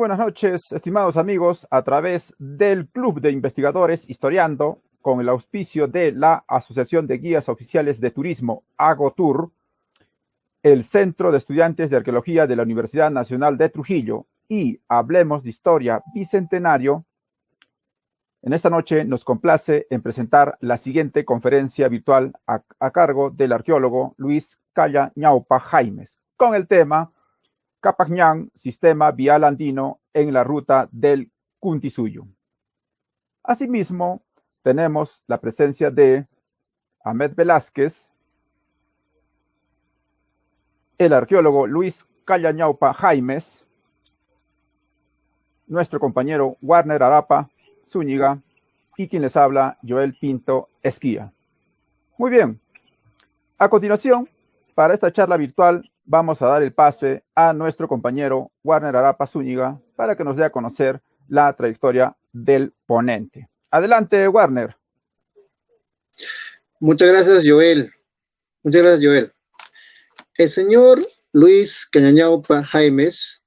buenas noches, estimados amigos, a través del Club de Investigadores Historiando, con el auspicio de la Asociación de Guías Oficiales de Turismo, AGOTUR, el Centro de Estudiantes de Arqueología de la Universidad Nacional de Trujillo y Hablemos de Historia Bicentenario. En esta noche nos complace en presentar la siguiente conferencia virtual a cargo del arqueólogo Luis Calla Ñaupa Jaimes, con el tema Capajñán, sistema vial andino en la ruta del Cuntisuyo. Asimismo, tenemos la presencia de Ahmed Velázquez, el arqueólogo Luis Calla Ñaupa Jaimes, nuestro compañero Warner Arapa Zúñiga y quien les habla, Joel Pinto Esquía. Muy bien, a continuación, para esta charla virtual, vamos a dar el pase a nuestro compañero Warner Arapa Zúñiga para que nos dé a conocer la trayectoria del ponente. Adelante, Warner. Muchas gracias, Joel. Muchas gracias, Joel. El señor Luis Calla Ñaupa Jaimes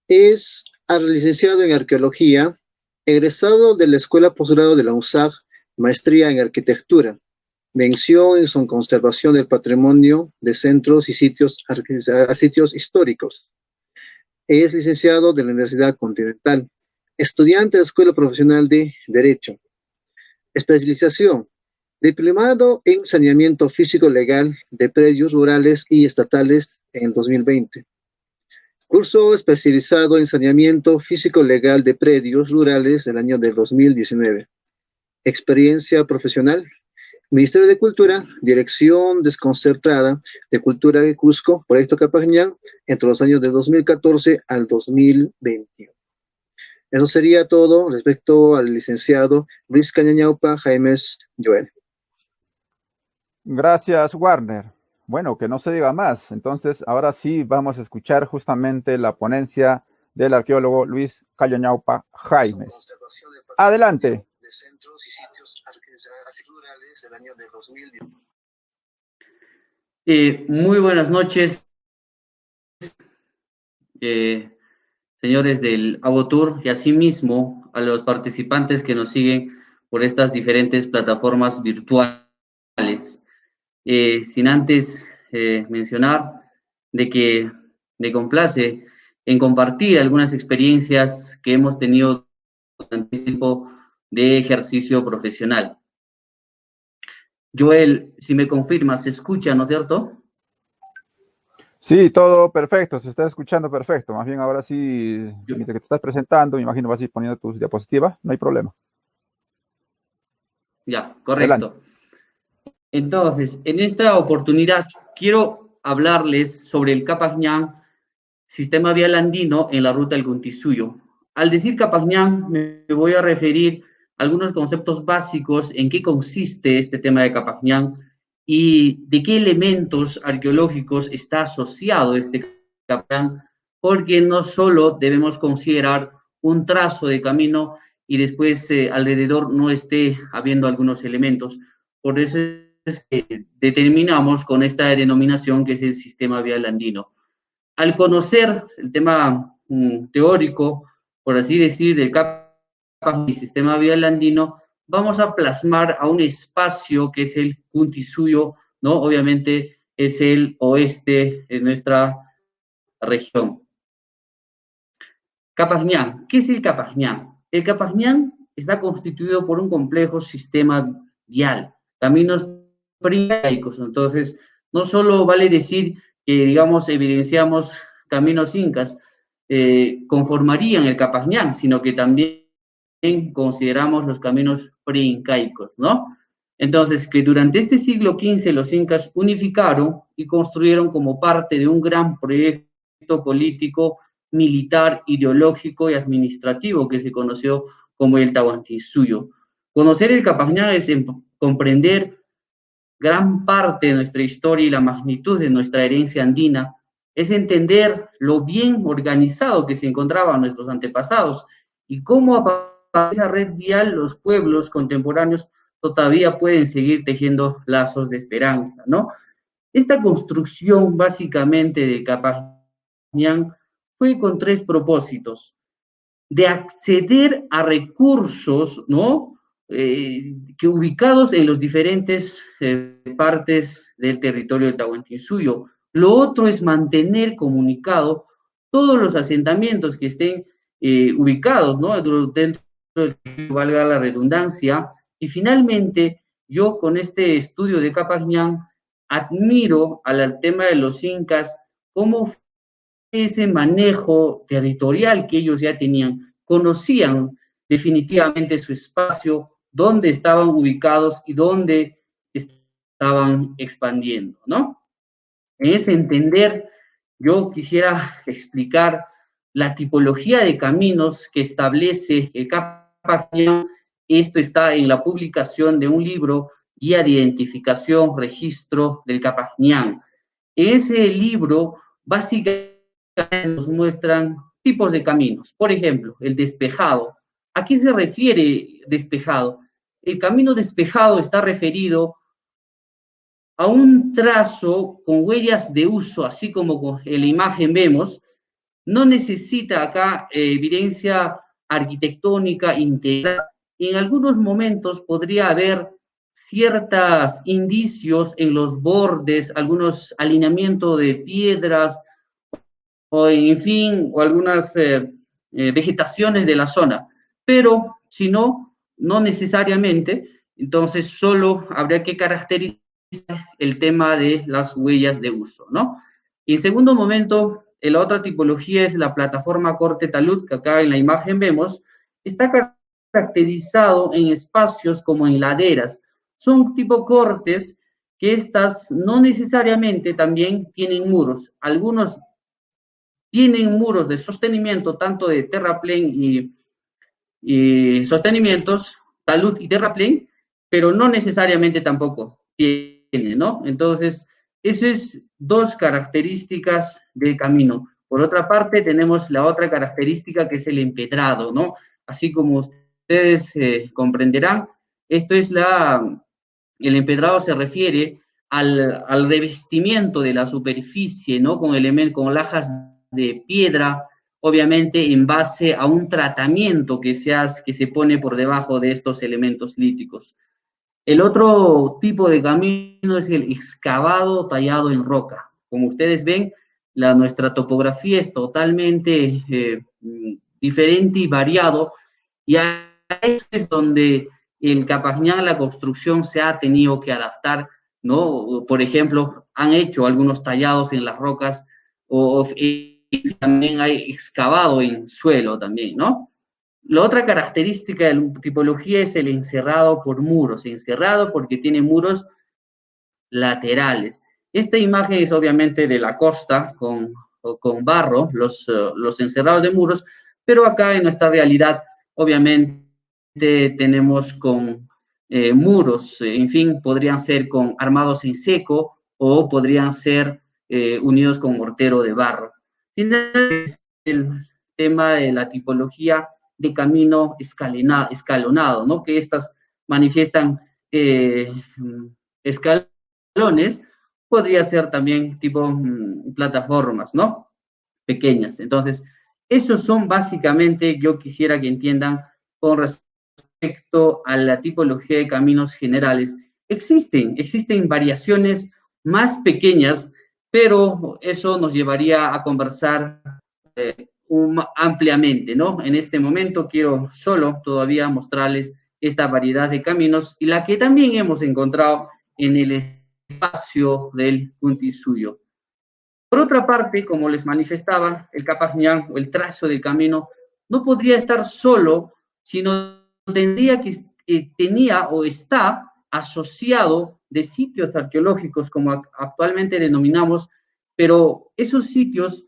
es licenciado en Arqueología, egresado de la Escuela Posgrado de la UNSAG, maestría en Arquitectura, mención en su conservación del patrimonio de centros y sitios históricos. Es licenciado de la Universidad Continental, estudiante de la Escuela Profesional de Derecho. Especialización, diplomado en saneamiento físico legal de predios rurales y estatales en el 2020. Curso especializado en saneamiento físico legal de predios rurales del año del 2019. Experiencia profesional, Ministerio de Cultura, Dirección Desconcertada de Cultura de Cusco, Proyecto Capajñán, entre los años de 2014 al 2021. Eso sería todo respecto al licenciado Luis Calla Ñaupa Jaimes Joel. Gracias, Warner. Bueno, que no se diga más. Entonces, ahora sí vamos a escuchar justamente la ponencia del arqueólogo Luis Calla Ñaupa Jaimes. Adelante. De centros y sitios rurales del año de 2010. Muy buenas noches, señores del AGOTUR, y asimismo a los participantes que nos siguen por estas diferentes plataformas virtuales. Sin antes mencionar de que me complace en compartir algunas experiencias que hemos tenido durante este tiempo de ejercicio profesional. Joel, si me confirmas, se escucha, ¿no es cierto? Sí, todo perfecto, se está escuchando perfecto. Más bien ahora sí, mientras que te estás presentando, me imagino vas a ir poniendo tus diapositivas, no hay problema. Ya, correcto. Adelante. Entonces, en esta oportunidad quiero hablarles sobre el Capajñán, sistema vial andino en la ruta del Cuntisuyo. Al decir Capajñán, me voy a referir a algunos conceptos básicos en qué consiste este tema de Capajñán y de qué elementos arqueológicos está asociado este Capajñán, porque no solo debemos considerar un trazo de camino y después alrededor no esté habiendo algunos elementos. Por eso es que determinamos con esta denominación que es el sistema vial andino. Al conocer el tema teórico, por así decir, del Capajñán y sistema vial andino, vamos a plasmar a un espacio que es el Cuntisuyo, ¿no? Obviamente es el oeste de nuestra región. Capajñán, ¿qué es el Capajñán? El Capajñán está constituido por un complejo sistema vial, caminos preincaicos. Entonces, no solo vale decir que, digamos, evidenciamos caminos incas, conformarían el Capajñán, sino que también consideramos los caminos preincaicos, ¿no? Entonces, que durante este siglo XV los incas unificaron y construyeron como parte de un gran proyecto político, militar, ideológico y administrativo que se conoció como el Tahuantinsuyo. Conocer el Capajñán es comprender gran parte de nuestra historia y la magnitud de nuestra herencia andina, es entender lo bien organizado que se encontraban nuestros antepasados y cómo a partir de esa red vial los pueblos contemporáneos todavía pueden seguir tejiendo lazos de esperanza, ¿no? Esta construcción básicamente de Capajñán fue con tres propósitos. de acceder a recursos, ¿no? Que ubicados en los diferentes partes del territorio del Tahuantinsuyo. Lo otro es mantener comunicado todos los asentamientos que estén ubicados, ¿no? Dentro del, valga la redundancia. Y finalmente, yo con este estudio de Capajñán admiro al tema de los incas, cómo fue ese manejo territorial que ellos ya tenían, conocían definitivamente su espacio, dónde estaban ubicados y dónde estaban expandiendo, ¿no? En ese entender, yo quisiera explicar la tipología de caminos que establece el Capajñán. Esto está en la publicación de un libro, Guía de Identificación, Registro del Capajñán. Ese libro básicamente nos muestran tipos de caminos. Por ejemplo, el despejado. ¿A qué se refiere despejado? El camino despejado está referido a un trazo con huellas de uso, así como en la imagen vemos. No necesita acá evidencia arquitectónica integral. En algunos momentos podría haber ciertos indicios en los bordes, algunos alineamientos de piedras, o en fin, o algunas vegetaciones de la zona. Pero si no, no necesariamente, entonces solo habría que caracterizar el tema de las huellas de uso, ¿no? Y en segundo momento, la otra tipología es la plataforma corte talud, que acá en la imagen vemos, está caracterizado en espacios como en laderas. Son tipo cortes que estas no necesariamente también tienen muros. Algunos tienen muros de sostenimiento, tanto de terraplén y sostenimientos, talud y terraplén, pero no necesariamente tampoco tiene, ¿no? Entonces, eso es dos características del camino. Por otra parte, tenemos la otra característica que es el empedrado, ¿no? Así como ustedes comprenderán, esto es el empedrado se refiere al revestimiento de la superficie, ¿no? Con lajas de piedra, obviamente en base a un tratamiento que se pone por debajo de estos elementos líticos. El otro tipo de camino es el excavado tallado en roca. Como ustedes ven, nuestra topografía es totalmente diferente y variado, y ahí es donde el Capajñán, la construcción se ha tenido que adaptar, ¿no? Por ejemplo, han hecho algunos tallados en las rocas y también hay excavado en suelo también, ¿no? La otra característica de la tipología es el encerrado por muros, encerrado porque tiene muros laterales. Esta imagen es obviamente de la costa con barro, los encerrados de muros, pero acá en nuestra realidad obviamente tenemos con muros, en fin, podrían ser armados en seco o podrían ser unidos con mortero de barro. Finalmente, el tema de la tipología de camino escalonado, ¿no? Que estas manifiestan escalones, podría ser también tipo plataformas, ¿no? Pequeñas. Entonces, esos son básicamente, yo quisiera que entiendan con respecto a la tipología de caminos generales. Existen variaciones más pequeñas, pero eso nos llevaría a conversar ampliamente, ¿no? En este momento quiero solo todavía mostrarles esta variedad de caminos y la que también hemos encontrado en el espacio del Puntinsuyo. Por otra parte, como les manifestaba, el Capajñán o el trazo del camino no podría estar solo, sino tendría que tenía o está asociado de sitios arqueológicos, como actualmente denominamos, pero esos sitios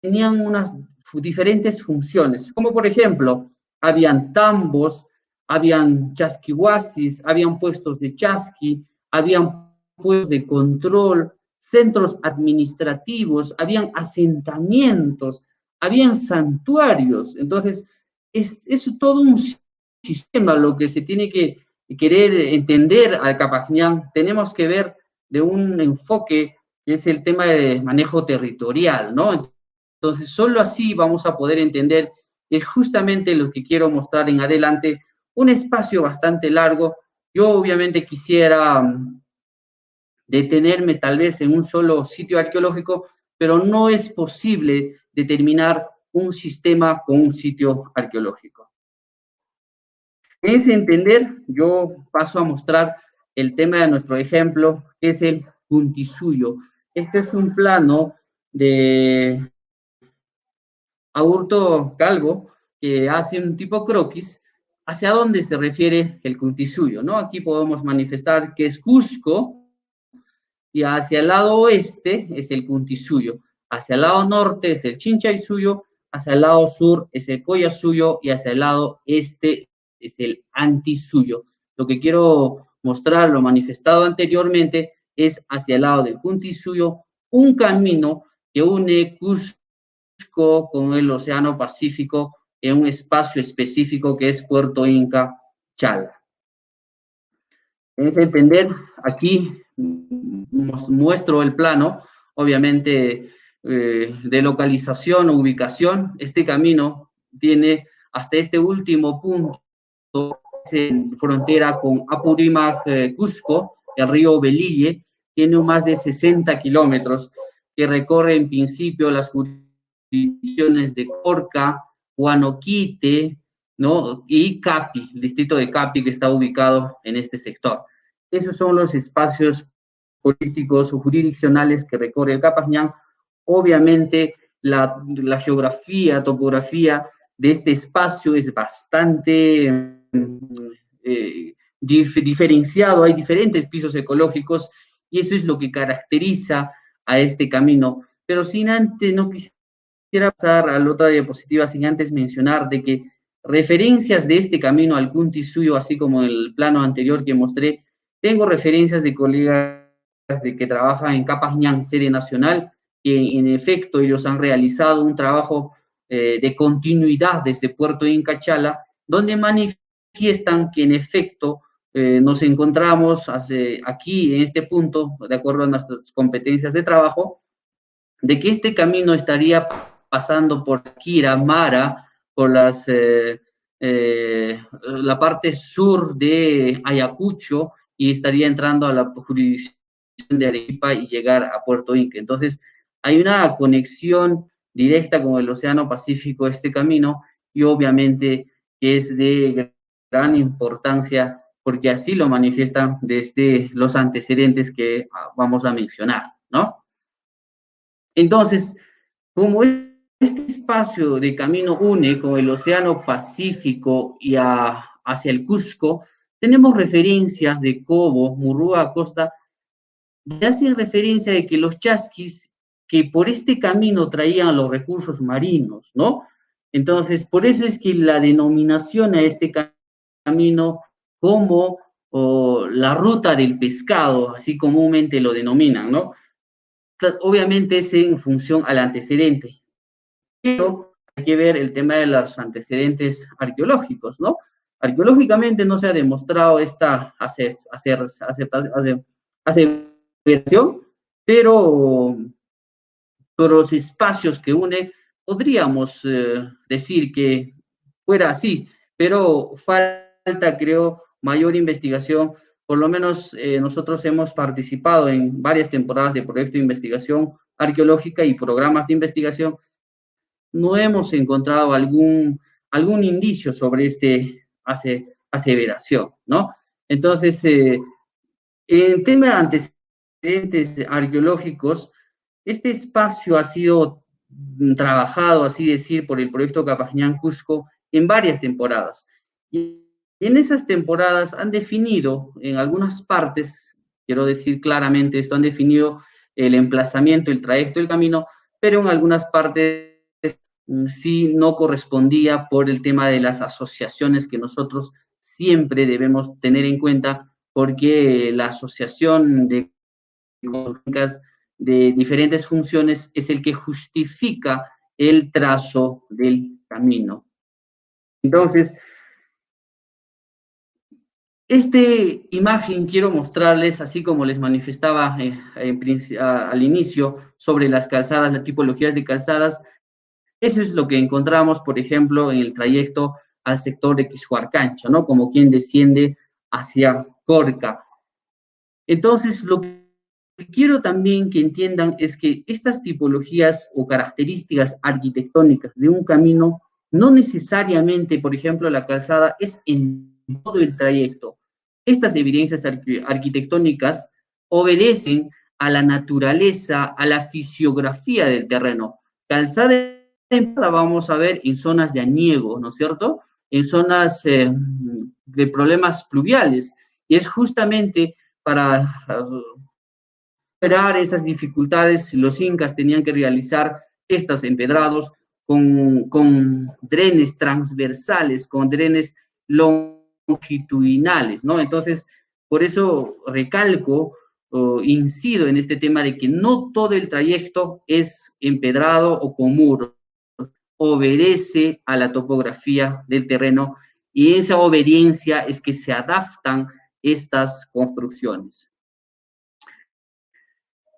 tenían unas diferentes funciones, como por ejemplo, habían tambos, habían chasquihuasis, habían puestos de chasqui, habían puestos de control, centros administrativos, habían asentamientos, habían santuarios. Entonces, es todo un sistema lo que se tiene que querer entender al Capajñán. Tenemos que ver de un enfoque que es el tema de manejo territorial, ¿no? Entonces, solo así vamos a poder entender es justamente lo que quiero mostrar en adelante, un espacio bastante largo. Yo obviamente quisiera detenerme tal vez en un solo sitio arqueológico, pero no es posible determinar un sistema con un sitio arqueológico. En ese entender, yo paso a mostrar el tema de nuestro ejemplo, que es el Cuntisuyo. Este es un plano de Aburto Calvo, que hace un tipo croquis, hacia dónde se refiere el Cuntisuyo, ¿no? Aquí podemos manifestar que es Cusco, y hacia el lado oeste es el Cuntisuyo, hacia el lado norte es el Chinchaysuyo, hacia el lado sur es el Collasuyo, y hacia el lado este es el Antisuyo. Lo que quiero mostrar, lo manifestado anteriormente, es hacia el lado del Cuntisuyo, un camino que une Cusco con el Océano Pacífico en un espacio específico que es Puerto Inca Chala. En ese entender, aquí muestro el plano, obviamente de localización o ubicación. Este camino tiene hasta este último punto, en frontera con Apurímac, Cusco, el río Velille, tiene más de 60 kilómetros, que recorre en principio las jurisdicciones de Corca, Huanoquite, ¿no? Y Capi, el distrito de Capi, que está ubicado en este sector. Esos son los espacios políticos o jurisdiccionales que recorre el Capañán. Obviamente, la geografía, topografía de este espacio es bastante diferenciado. Hay diferentes pisos ecológicos y eso es lo que caracteriza a este camino. Pero sin antes, no quisiera pasar a la otra diapositiva sin antes mencionar de que referencias de este camino al Cuntisuyo, así como el plano anterior que mostré, tengo referencias de colegas de que trabajan en Capañán, sede nacional, que en efecto ellos han realizado un trabajo de continuidad desde Puerto Inca Chala, donde manifiestan que en efecto nos encontramos aquí en este punto, de acuerdo a nuestras competencias de trabajo, de que este camino estaría pasando por Quira, Mara, por la parte sur de Ayacucho, y estaría entrando a la jurisdicción de Arequipa y llegar a Puerto Inca. Entonces, hay una conexión directa con el Océano Pacífico, este camino, y obviamente es de gran importancia porque así lo manifiestan desde los antecedentes que vamos a mencionar, ¿no? Entonces, como este espacio de camino une con el Océano Pacífico y hacia el Cusco, tenemos referencias de Cobo, Murúa, Acosta, que hacen referencia de que los chasquis que por este camino traían los recursos marinos, ¿no? Entonces, por eso es que la denominación a este camino como la ruta del pescado, así comúnmente lo denominan, ¿no? Obviamente es en función al antecedente, pero hay que ver el tema de los antecedentes arqueológicos, ¿no? Arqueológicamente no se ha demostrado esta aseveración, pero por los espacios que une, podríamos decir que fuera así, pero falta, creo, mayor investigación. Por lo menos nosotros hemos participado en varias temporadas de proyectos de investigación arqueológica y programas de investigación. No hemos encontrado algún indicio sobre esta aseveración, ¿no? Entonces, en tema de antecedentes arqueológicos, este espacio ha sido trabajado, así decir, por el proyecto Capañán Cusco en varias temporadas. Y en esas temporadas han definido, en algunas partes, quiero decir claramente esto, han definido el emplazamiento, el trayecto del camino, pero en algunas partes sí no correspondía por el tema de las asociaciones que nosotros siempre debemos tener en cuenta, porque la asociación de diferentes funciones es el que justifica el trazo del camino. Entonces, esta imagen quiero mostrarles, así como les manifestaba al inicio, sobre las calzadas, las tipologías de calzadas. Eso es lo que encontramos, por ejemplo, en el trayecto al sector de Quishuarcancha, ¿no? Como quien desciende hacia Corca. Entonces, lo que quiero también que entiendan es que estas tipologías o características arquitectónicas de un camino, no necesariamente, por ejemplo, la calzada es en todo el trayecto. Estas evidencias arquitectónicas obedecen a la naturaleza, a la fisiografía del terreno. Calzada vamos a ver en zonas de aniego, ¿no es cierto? En zonas de problemas pluviales. Y es justamente para superar esas dificultades, los incas tenían que realizar estos empedrados con drenes transversales, con drenes longitudinales, ¿no? Entonces, por eso recalco, incido en este tema de que no todo el trayecto es empedrado o con muros, obedece a la topografía del terreno y esa obediencia es que se adaptan estas construcciones.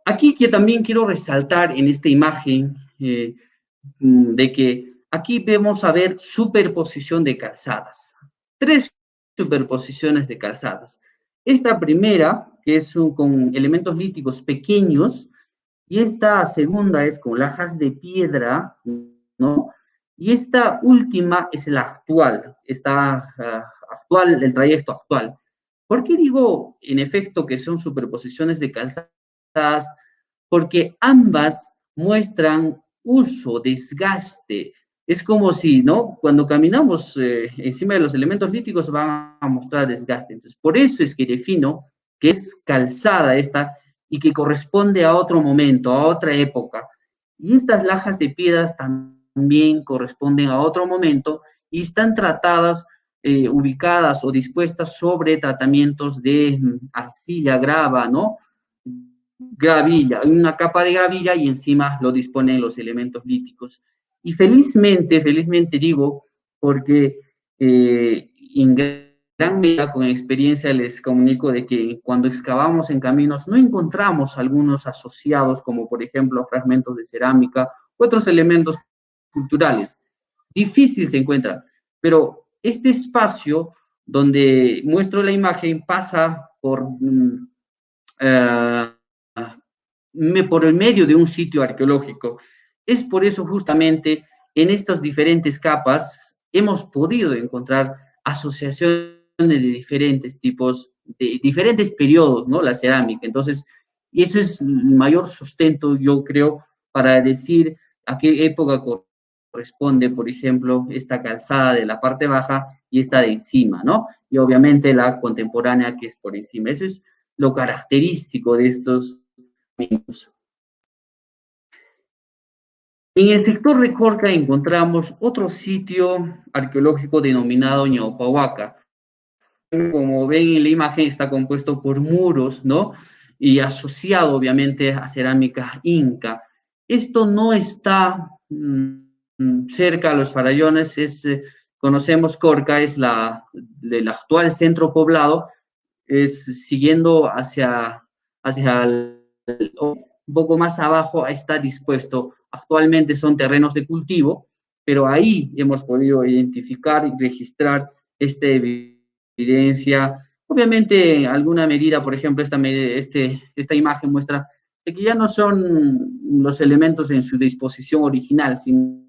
Aquí que también quiero resaltar en esta imagen de que aquí vemos a ver superposición de calzadas, 3 superposiciones de calzadas. Esta primera, que es con elementos líticos pequeños, y esta segunda es con lajas de piedra, ¿no? Y esta última es la actual, actual, el trayecto actual. ¿Por qué digo, en efecto, que son superposiciones de calzadas? Porque ambas muestran uso, desgaste. Es como si, ¿no? Cuando caminamos encima de los elementos líticos van a mostrar desgaste. Entonces, por eso es que defino que es calzada esta y que corresponde a otro momento, a otra época. Y estas lajas de piedras también corresponden a otro momento y están tratadas, ubicadas o dispuestas sobre tratamientos de arcilla, grava, ¿no? Gravilla, una capa de gravilla y encima lo disponen los elementos líticos. Y felizmente digo, porque en gran medida con experiencia les comunico de que cuando excavamos en caminos no encontramos algunos asociados, como por ejemplo fragmentos de cerámica u otros elementos culturales. Difícil se encuentra, pero este espacio donde muestro la imagen pasa por el medio de un sitio arqueológico. Es por eso justamente en estas diferentes capas hemos podido encontrar asociaciones de diferentes tipos, de diferentes periodos, ¿no? La cerámica. Entonces, y eso es el mayor sustento, yo creo, para decir a qué época corresponde, por ejemplo, esta calzada de la parte baja y esta de encima, ¿no? Y obviamente la contemporánea que es por encima. Eso es lo característico de estos caminos. En el sector de Corca encontramos otro sitio arqueológico denominado Ñaupahuaca. Como ven en la imagen, está compuesto por muros, ¿no? Y asociado, obviamente, a cerámica inca. Esto no está cerca a los farallones, conocemos Corca, es el actual centro poblado, es siguiendo hacia un poco más abajo está dispuesto. Actualmente son terrenos de cultivo, pero ahí hemos podido identificar y registrar esta evidencia. Obviamente, en alguna medida, por ejemplo, esta imagen muestra de que ya no son los elementos en su disposición original, sino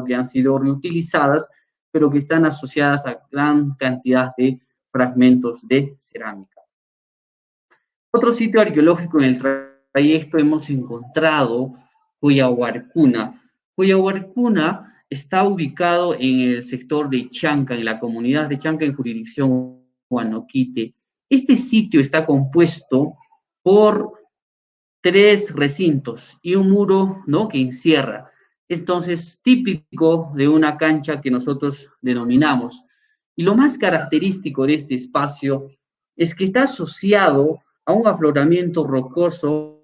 que han sido reutilizadas, pero que están asociadas a gran cantidad de fragmentos de cerámica. Otro sitio arqueológico en el trayecto hemos encontrado Cuyahuarcuna. Cuyahuarcuna está ubicado en el sector de Chanca, en la comunidad de Chanca, en jurisdicción Huanoquite. Este sitio está compuesto por 3 recintos y un muro, ¿no?, que encierra. Entonces, típico de una cancha que nosotros denominamos. Y lo más característico de este espacio es que está asociado a un afloramiento rocoso.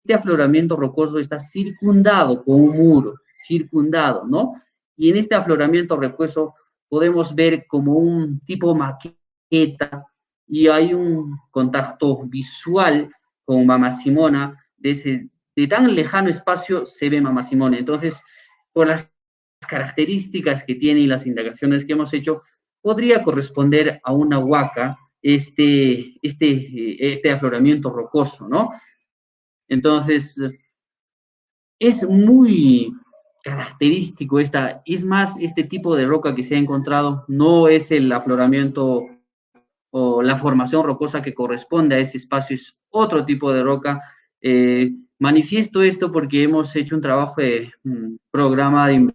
Este afloramiento rocoso está circundado con un muro, circundado, ¿no? Y en este afloramiento rocoso podemos ver como un tipo maqueta y hay un contacto visual con Mama Simona. De tan lejano espacio se ve Mama Simona. Entonces, por las características que tiene y las indagaciones que hemos hecho, podría corresponder a una huaca este afloramiento rocoso, ¿no? Entonces, es muy característico es más, este tipo de roca que se ha encontrado no es el afloramiento o la formación rocosa que corresponde a ese espacio, es otro tipo de roca. Manifiesto esto porque hemos hecho un trabajo de programa de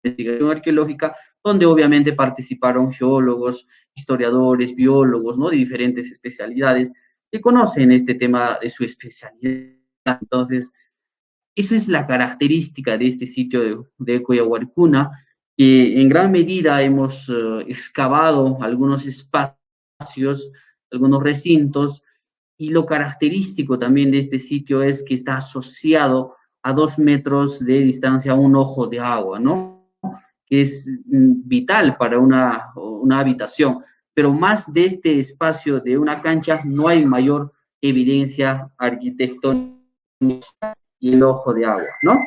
investigación arqueológica donde obviamente participaron geólogos, historiadores, biólogos, ¿no? De diferentes especialidades que conocen este tema de su especialidad. Entonces, eso es la característica de este sitio de Coyahuarcuna, que en gran medida hemos excavado algunos espacios, algunos recintos, y lo característico también de este sitio es que está asociado a 2 metros de distancia a un ojo de agua, ¿no? Que es vital para una habitación. Pero más de este espacio de una cancha no hay mayor evidencia arquitectónica y el ojo de agua, ¿no?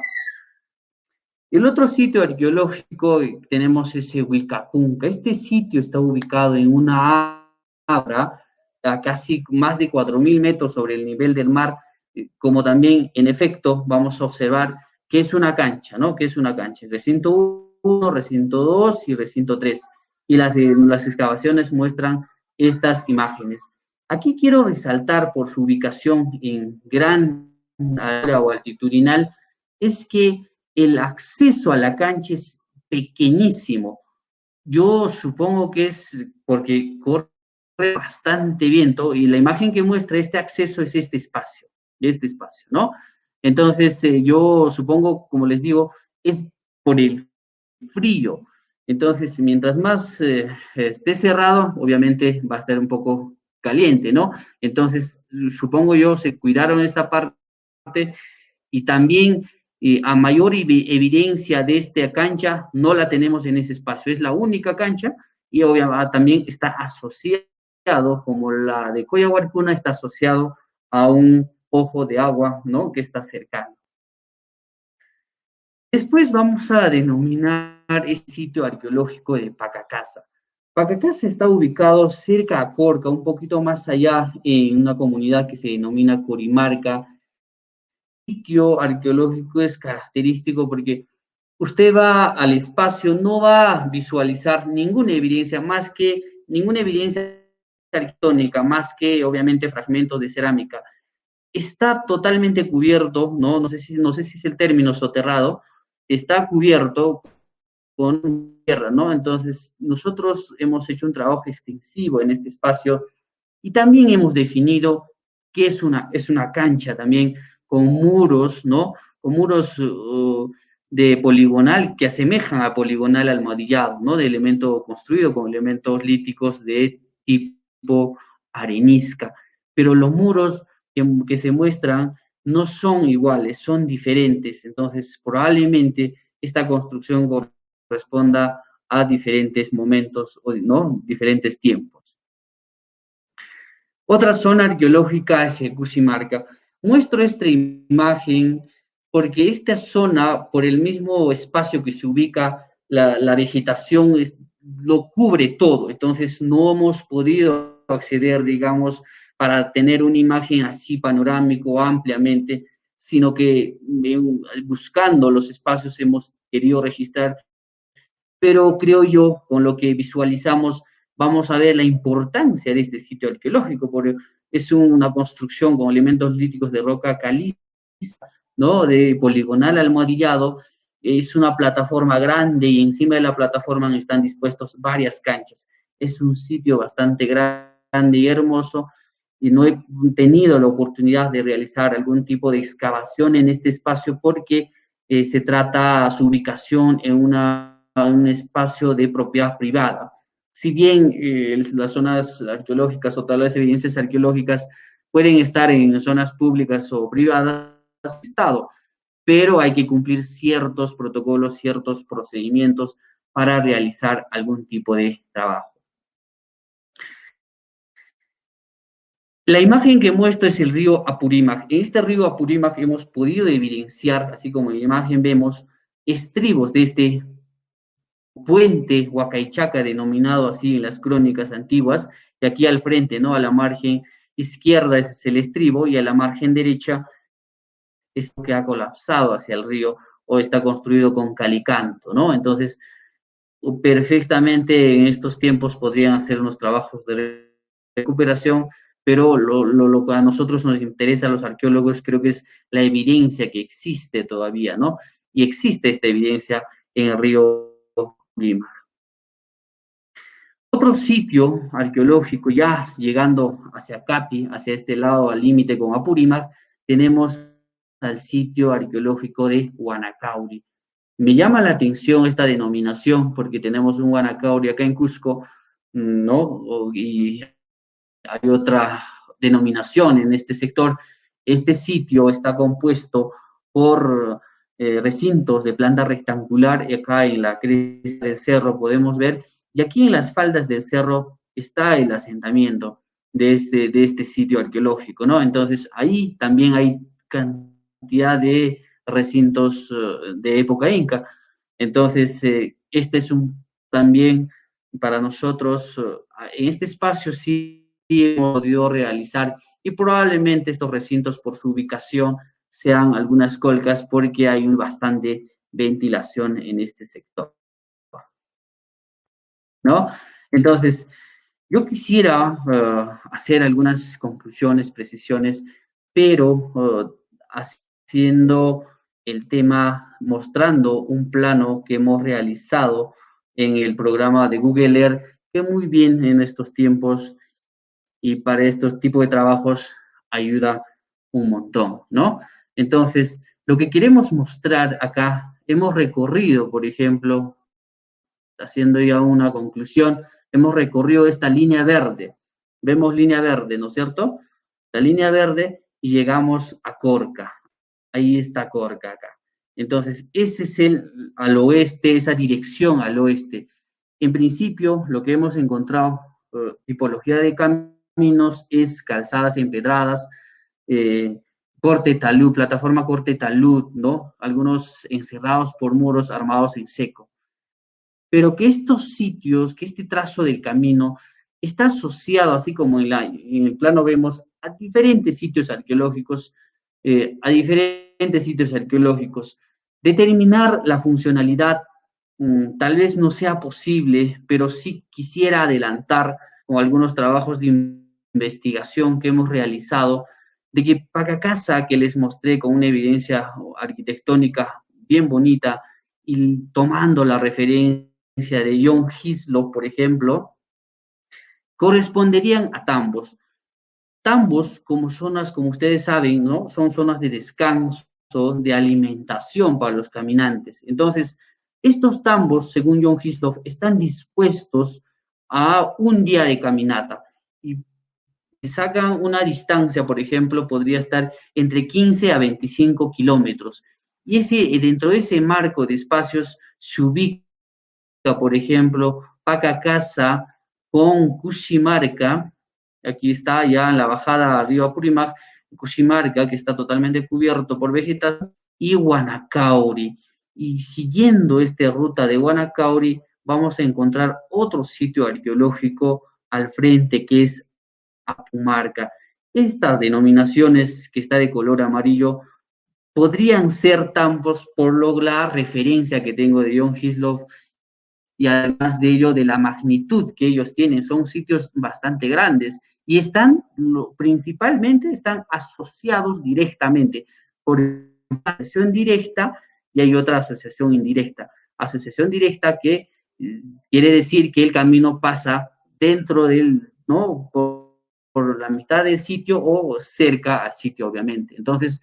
El otro sitio arqueológico tenemos ese Huicacunca. Este sitio está ubicado en una abra a casi más de 4.000 metros sobre el nivel del mar, como también, en efecto, vamos a observar que es una cancha, ¿no? Que es una cancha. Recinto 1, recinto 2 y recinto 3. Y las excavaciones muestran estas imágenes. Aquí quiero resaltar por su ubicación en gran altura o altitudinal, es que el acceso a la cancha es pequeñísimo. Yo supongo que es porque corre bastante viento y la imagen que muestra este acceso es este espacio, ¿no? Entonces, yo supongo, como les digo, es por el frío. Entonces, mientras más esté cerrado, obviamente va a estar un poco caliente, ¿no? Entonces, supongo yo, se cuidaron esta parte y también a mayor evidencia de esta cancha no la tenemos en ese espacio, es la única cancha y obviamente también está asociado, como la de Coyahuarcuna, está asociado a un ojo de agua, ¿no? Que está cercano. Después vamos a denominar este sitio arqueológico de Pacacasa. Pacacasa está ubicado cerca a Corca, un poquito más allá, en una comunidad que se denomina Corimarca. Sitio arqueológico es característico porque usted va al espacio, no va a visualizar ninguna evidencia arquitectónica, más que obviamente fragmentos de cerámica. Está totalmente cubierto, no sé si es el término soterrado, está cubierto con tierra, ¿no? Entonces, nosotros hemos hecho un trabajo extensivo en este espacio y también hemos definido que es una cancha también con muros, ¿no? Con muros de poligonal que asemejan a poligonal almohadillado, ¿no? De elemento construido con elementos líticos de tipo arenisca. Pero los muros que se muestran no son iguales, son diferentes. Entonces, probablemente esta construcción corresponda a diferentes momentos, ¿no? Diferentes tiempos. Otra zona arqueológica es el Cusimarca. Muestro esta imagen porque esta zona, por el mismo espacio que se ubica, la vegetación lo cubre todo. Entonces, no hemos podido acceder, digamos, para tener una imagen así panorámico ampliamente, sino que buscando los espacios hemos querido registrar. Pero creo yo, con lo que visualizamos, vamos a ver la importancia de este sitio arqueológico, porque es una construcción con elementos líticos de roca caliza, ¿no? De poligonal almohadillado, es una plataforma grande y encima de la plataforma están dispuestos varias canchas. Es un sitio bastante grande y hermoso y no he tenido la oportunidad de realizar algún tipo de excavación en este espacio porque se trata su ubicación en un espacio de propiedad privada. Si bien las zonas arqueológicas o tal vez evidencias arqueológicas pueden estar en zonas públicas o privadas del Estado, pero hay que cumplir ciertos protocolos, ciertos procedimientos para realizar algún tipo de trabajo. La imagen que muestro es el río Apurímac. En este río Apurímac hemos podido evidenciar, así como en la imagen vemos, estribos de este puente Huacaychaca, denominado así en las crónicas antiguas, y aquí al frente, ¿no? A la margen izquierda ese es el estribo y a la margen derecha es lo que ha colapsado hacia el río o está construido con calicanto, ¿no? Entonces, perfectamente en estos tiempos podrían hacer unos trabajos de recuperación, pero lo que a nosotros nos interesa, a los arqueólogos, creo que es la evidencia que existe todavía, ¿no? Y existe esta evidencia en el río Lima. Otro sitio arqueológico, ya llegando hacia Capi, hacia este lado, al límite con Apurímac, tenemos al sitio arqueológico de Huanacauri. Me llama la atención esta denominación porque tenemos un Huanacauri acá en Cusco, ¿no? Y hay otra denominación en este sector. Este sitio está compuesto por recintos de planta rectangular y acá en la cresta del cerro podemos ver, y aquí en las faldas del cerro está el asentamiento de este sitio arqueológico, ¿no? Entonces ahí también hay cantidad de recintos de época inca. Entonces, este es también para nosotros, en este espacio sí hemos podido realizar, y probablemente estos recintos por su ubicación sean algunas colcas porque hay bastante ventilación en este sector, ¿no? Entonces, yo quisiera hacer algunas conclusiones, precisiones, pero haciendo el tema, mostrando un plano que hemos realizado en el programa de Google Earth, que muy bien en estos tiempos y para estos tipos de trabajos ayuda un montón, ¿no? Entonces, lo que queremos mostrar acá, hemos recorrido, por ejemplo, haciendo ya una conclusión, hemos recorrido esta línea verde. Vemos línea verde, ¿no es cierto? La línea verde y llegamos a Corca. Ahí está Corca acá. Entonces, ese es al oeste, esa dirección al oeste. En principio, lo que hemos encontrado, tipología de caminos, es calzadas empedradas, corte talud, plataforma corte talud, ¿no? Algunos encerrados por muros armados en seco. Pero que estos sitios, que este trazo del camino está asociado, así como en el plano vemos, a diferentes sitios arqueológicos, Determinar la funcionalidad tal vez no sea posible, pero sí quisiera adelantar con algunos trabajos de investigación que hemos realizado, de que Pacacasa, que les mostré con una evidencia arquitectónica bien bonita, y tomando la referencia de John Hislop, por ejemplo, corresponderían a tambos. Tambos, como zonas, como ustedes saben, ¿no? Son zonas de descanso, de alimentación para los caminantes. Entonces, estos tambos, según John Hislop, están dispuestos a un día de caminata y sacan una distancia, por ejemplo, podría estar entre 15 a 25 kilómetros. Y dentro de ese marco de espacios se ubica, por ejemplo, Pacacasa con Cuximarca. Aquí está ya en la bajada arriba Apurímac, Cuximarca, que está totalmente cubierto por vegetación, y Huanacauri. Y siguiendo esta ruta de Huanacauri, vamos a encontrar otro sitio arqueológico al frente, que es Apumarca. Estas denominaciones, que está de color amarillo, podrían ser tambos por la referencia que tengo de John Hislop, y además de ello, de la magnitud que ellos tienen. Son sitios bastante grandes y principalmente están asociados directamente por una asociación directa, y hay otra asociación indirecta. Asociación directa que quiere decir que el camino pasa dentro del, ¿no? Por la mitad del sitio o cerca al sitio, obviamente. Entonces,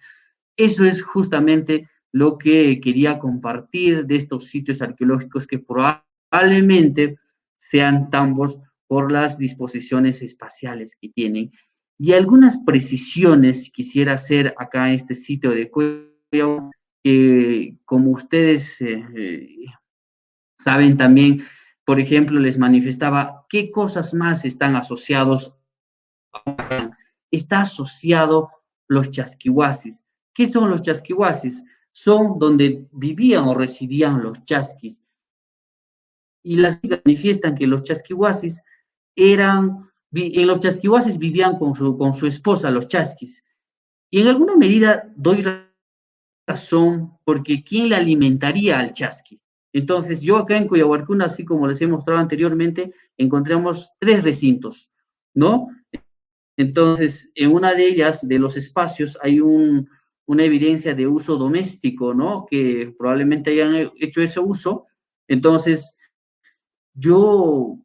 eso es justamente lo que quería compartir de estos sitios arqueológicos que probablemente sean tambos por las disposiciones espaciales que tienen. Y algunas precisiones quisiera hacer acá en este sitio de Cuello, que como ustedes saben también, por ejemplo, les manifestaba qué cosas más están asociados. Está asociado los chasquihuasis. ¿Qué son los chasquihuasis? Son donde vivían o residían los chasquis. y las manifiestan que los chasquihuasis en los chasquihuasis vivían con su esposa, los chasquis. Y en alguna medida doy razón, porque ¿quién le alimentaría al chasqui? Entonces, yo acá en Coyahuarcuna, así como les he mostrado anteriormente, encontramos 3 recintos, ¿no? Entonces, en una de ellas, de los espacios, hay una evidencia de uso doméstico, ¿no? Que probablemente hayan hecho ese uso. Entonces, yo,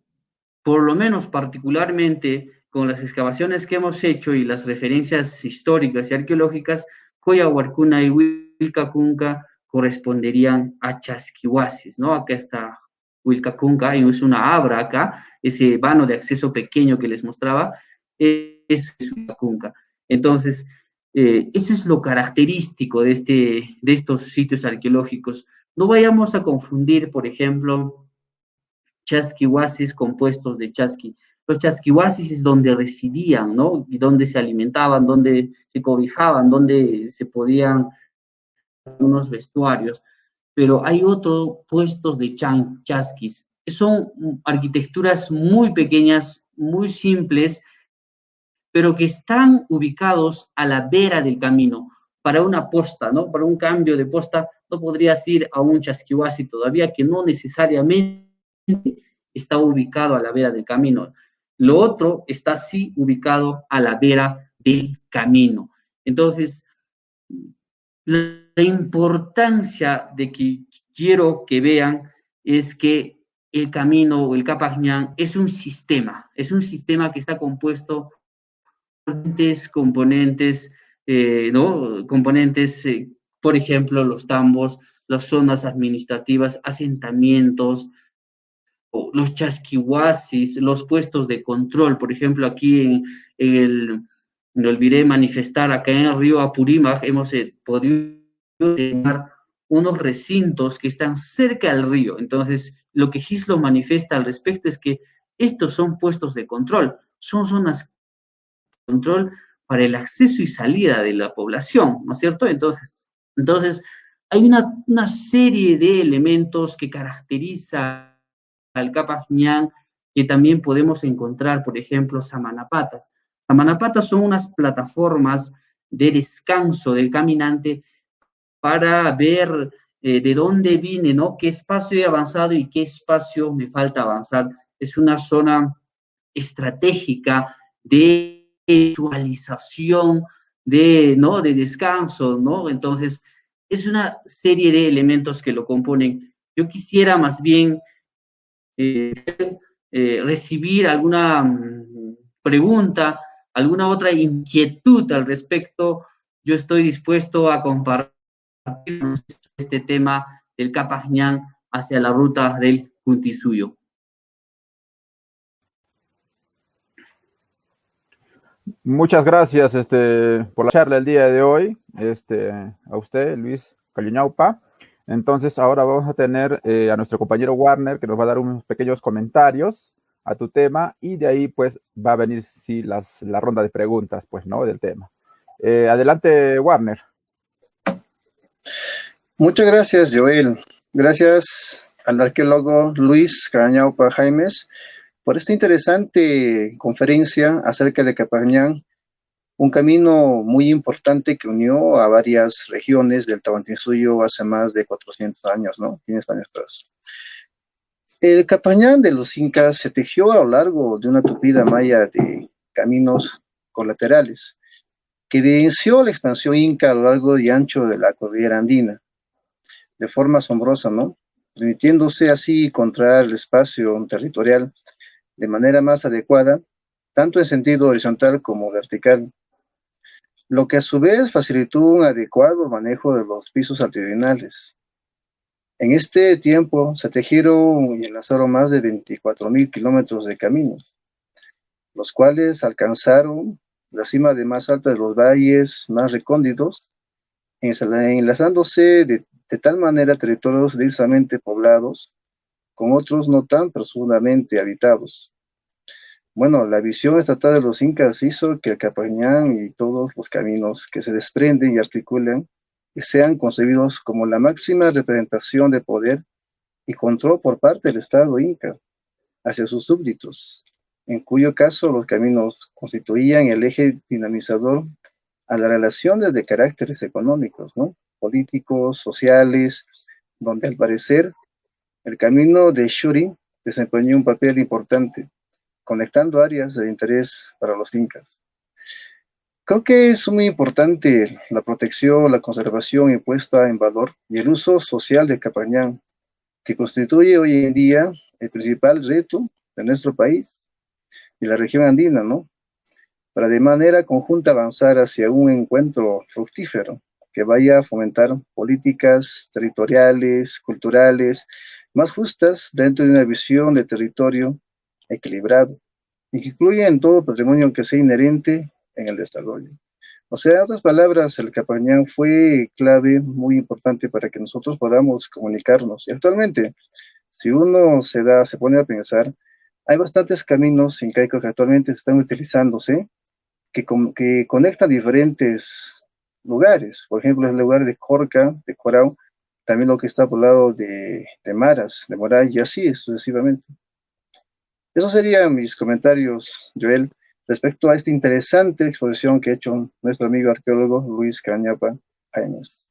por lo menos particularmente, con las excavaciones que hemos hecho y las referencias históricas y arqueológicas, Coyahuarcuna y Wilcacunca corresponderían a chasquihuasis, ¿no? Acá está Wilcacunca, y es una abra acá, ese vano de acceso pequeño que les mostraba, es Wilcacunca. Entonces, eso es lo característico de estos sitios arqueológicos. No vayamos a confundir, por ejemplo, chasquihuasis compuestos de chasqui. Los chasquihuasis es donde residían, ¿no? Y donde se alimentaban, donde se cobijaban, donde se podían unos vestuarios, pero hay otros puestos de chasquis. Son arquitecturas muy pequeñas, muy simples, pero que están ubicados a la vera del camino. Para una posta, ¿no? Para un cambio de posta, no podrías ir a un chasquihuasi todavía que no necesariamente está ubicado a la vera del camino. Lo otro está sí ubicado a la vera del camino. Entonces, la importancia de que quiero que vean es que el camino o el Capac Ñan es un sistema que está compuesto por diferentes componentes, ¿no? Componentes, por ejemplo, los tambos, las zonas administrativas, asentamientos, los chasquihuasis, los puestos de control. Por ejemplo, aquí me olvidé manifestar, acá en el río Apurímac hemos podido tener unos recintos que están cerca del río. Entonces, lo que Gislo manifiesta al respecto es que estos son puestos de control, son zonas de control para el acceso y salida de la población, ¿no es cierto? Entonces hay una serie de elementos que caracteriza al Capac Ñan, que también podemos encontrar, por ejemplo, samanapatas. Samanapatas son unas plataformas de descanso del caminante para ver de dónde vine, ¿no? Qué espacio he avanzado y qué espacio me falta avanzar. Es una zona estratégica de visualización, ¿no? De descanso, ¿no? Entonces, es una serie de elementos que lo componen. Yo quisiera más bien recibir alguna pregunta, alguna otra inquietud al respecto. Yo estoy dispuesto a compartir este tema del Capac Ñan hacia la ruta del Cuntisuyo. Muchas gracias por la charla el día de hoy, a usted, Luis Calluñaupa. Entonces, ahora vamos a tener a nuestro compañero Warner, que nos va a dar unos pequeños comentarios a tu tema, y de ahí, pues, va a venir, sí, la ronda de preguntas, pues, ¿no?, del tema. Adelante, Warner. Muchas gracias, Joel. Gracias al arqueólogo Luis Calluñaupa Jaimes por esta interesante conferencia acerca de Capac Ñan, un camino muy importante que unió a varias regiones del Tahuantinsuyo hace más de 400 años, ¿no? 500 años atrás. El Capac Ñan de los incas se tejió a lo largo de una tupida malla de caminos colaterales que evidenció la expansión inca a lo largo y ancho de la cordillera andina, de forma asombrosa, ¿no? Permitiéndose así encontrar el espacio territorial de manera más adecuada, tanto en sentido horizontal como vertical, lo que a su vez facilitó un adecuado manejo de los pisos altitudinales. En este tiempo se tejieron y enlazaron más de 24,000 kilómetros de caminos, los cuales alcanzaron la cima de más alta de los valles más recónditos, enlazándose de tal manera territorios densamente poblados con otros no tan profundamente habitados. Bueno, la visión estatal de los incas hizo que el Capac Ñan y todos los caminos que se desprenden y articulan sean concebidos como la máxima representación de poder y control por parte del Estado inca hacia sus súbditos, en cuyo caso los caminos constituían el eje dinamizador a las relaciones de caracteres económicos, ¿no? Políticos, sociales, donde al parecer el camino de Shuri desempeñó un papel importante, conectando áreas de interés para los incas. Creo que es muy importante la protección, la conservación y puesta en valor y el uso social de Capañán, que constituye hoy en día el principal reto de nuestro país y la región andina, ¿no? Para de manera conjunta avanzar hacia un encuentro fructífero que vaya a fomentar políticas territoriales, culturales, más justas dentro de una visión de territorio equilibrado y que incluya en todo patrimonio que sea inherente en el desarrollo. O sea, en otras palabras, el Capañán fue clave muy importante para que nosotros podamos comunicarnos. Y actualmente, si uno se pone a pensar, hay bastantes caminos incaicos que actualmente están utilizándose que conectan diferentes lugares. Por ejemplo, el lugar de Corca, de Corao, también lo que está por el lado de Maras, de Moray, y así sucesivamente. Esos serían mis comentarios, Joel, respecto a esta interesante exposición que ha hecho nuestro amigo arqueólogo Luis Cañapa Jaimes.